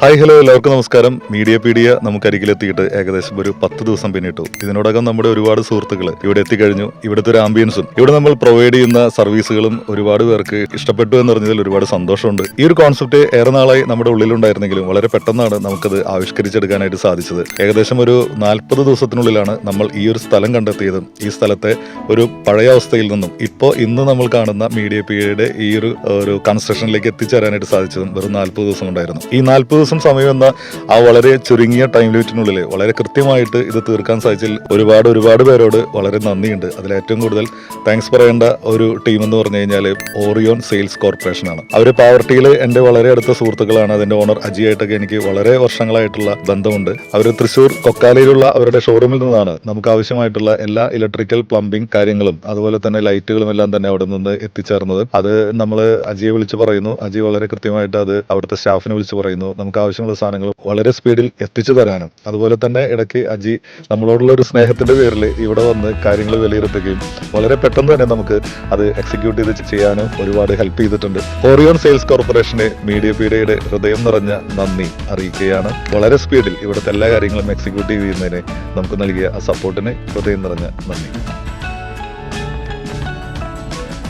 Hi hello എല്ലാവർക്കും നമസ്കാരം. Media pedia നമുക്കരികിലെത്തിയിട്ട് ഏകദേശം ഒരു 10 ദിവസം പിന്നിട്ടു. ഇതിനോടകം നമ്മുടെ ഒരുപാട് സുഹൃത്തുക്കൾ ഇവിടെ എത്തിക്കഴിഞ്ഞു. ഇവിടുത്തെ ഒരു ആംബിയൻസും ഇവിടെ നമ്മൾ പ്രൊവൈഡ് ചെയ്യുന്ന സർവീസുകളും ഒരുപാട് പേർക്ക് ഇഷ്ടപ്പെട്ടു എന്ന് പറഞ്ഞതിൽ ഒരുപാട് സന്തോഷമുണ്ട്. ഈ ഒരു കോൺസെപ്റ്റ് ഏറെ നാളായി നമ്മുടെ ഉള്ളിലുണ്ടായിരുന്നെങ്കിലും വളരെ പെട്ടെന്നാണ് നമുക്കത് ആവിഷ്കരിച്ചെടുക്കാനായിട്ട് സാധിച്ചത്. ഏകദേശം ഒരു 40 ദിവസത്തിനുള്ളിലാണ് നമ്മൾ ഈ ഒരു സ്ഥലം കണ്ടെത്തിയതും ഈ സ്ഥലത്തെ ഒരു പഴയ അവസ്ഥയിൽ നിന്നും ഇന്ന് നമ്മൾ കാണുന്ന മീഡിയ പീഡിയയുടെ ഈ ഒരു കൺസ്ട്രക്ഷനിലേക്ക് എത്തിച്ചേരാനായിട്ട് സാധിച്ചതും വെറും 40 ദിവസം കൊണ്ടായിരുന്നു. ഈ 40 ദിവസം സമയം എന്ന ആ വളരെ ചുരുങ്ങിയ ടൈം ലിമിറ്റിനുള്ളിൽ വളരെ കൃത്യമായിട്ട് ഇത് തീർക്കാൻ സാധിച്ചതിൽ ഒരുപാട് പേരോട് വളരെ നന്ദിയുണ്ട്. അതിൽ ഏറ്റവും കൂടുതൽ താങ്ക്സ് പറയേണ്ട ഒരു ടീം എന്ന് പറഞ്ഞു കഴിഞ്ഞാൽ ഓറിയോൺ സെയിൽസ് കോർപ്പറേഷൻ ആണ്. അവർ പാവർട്ടിയിൽ എൻ്റെ വളരെ അടുത്ത സുഹൃത്തുക്കളാണ്. അതിന്റെ ഓണർ അജിയായിട്ടൊക്കെ എനിക്ക് വളരെ വർഷങ്ങളായിട്ടുള്ള ബന്ധമുണ്ട്. അവർ തൃശ്ശൂർ കൊക്കാലയിലുള്ള അവരുടെ ഷോറൂമിൽ നിന്നാണ് നമുക്ക് ആവശ്യമായിട്ടുള്ള എല്ലാ ഇലക്ട്രിക്കൽ പ്ലംബിംഗ് കാര്യങ്ങളും അതുപോലെ തന്നെ ലൈറ്റുകളും എല്ലാം തന്നെ അവിടെ നിന്ന് എത്തിച്ചേർന്നത്. അത് നമ്മൾ അജിയെ വിളിച്ച് പറയുന്നു. അജി വളരെ കൃത്യമായിട്ട് അത് അവിടുത്തെ സ്റ്റാഫിനെ വിളിച്ച് പറയുന്നു. നമുക്ക് ആവശ്യമുള്ള സാധനങ്ങൾ വളരെ സ്പീഡിൽ എത്തിച്ചു തരാനും അതുപോലെ തന്നെ ഇടയ്ക്ക് അജി നമ്മളോടുള്ള ഒരു സ്നേഹത്തിന്റെ പേരിൽ ഇവിടെ വന്ന് കാര്യങ്ങൾ വിലയിരുത്തുകയും വളരെ പെട്ടെന്ന് തന്നെ നമുക്ക് അത് എക്സിക്യൂട്ട് ചെയ്ത് ചെയ്യാനും ഒരുപാട് ഹെൽപ്പ് ചെയ്തിട്ടുണ്ട്. ഓറിയോൺ സെയിൽസ് കോർപ്പറേഷന് മീഡിയ പീഡിയയുടെ ഹൃദയം നിറഞ്ഞ നന്ദി അറിയിക്കുകയാണ്. വളരെ സ്പീഡിൽ ഇവിടുത്തെ എല്ലാ കാര്യങ്ങളും എക്സിക്യൂട്ട് ചെയ്യുന്നതിന് നമുക്ക് നൽകിയ ആ സപ്പോർട്ടിന് ഹൃദയം നിറഞ്ഞ നന്ദി.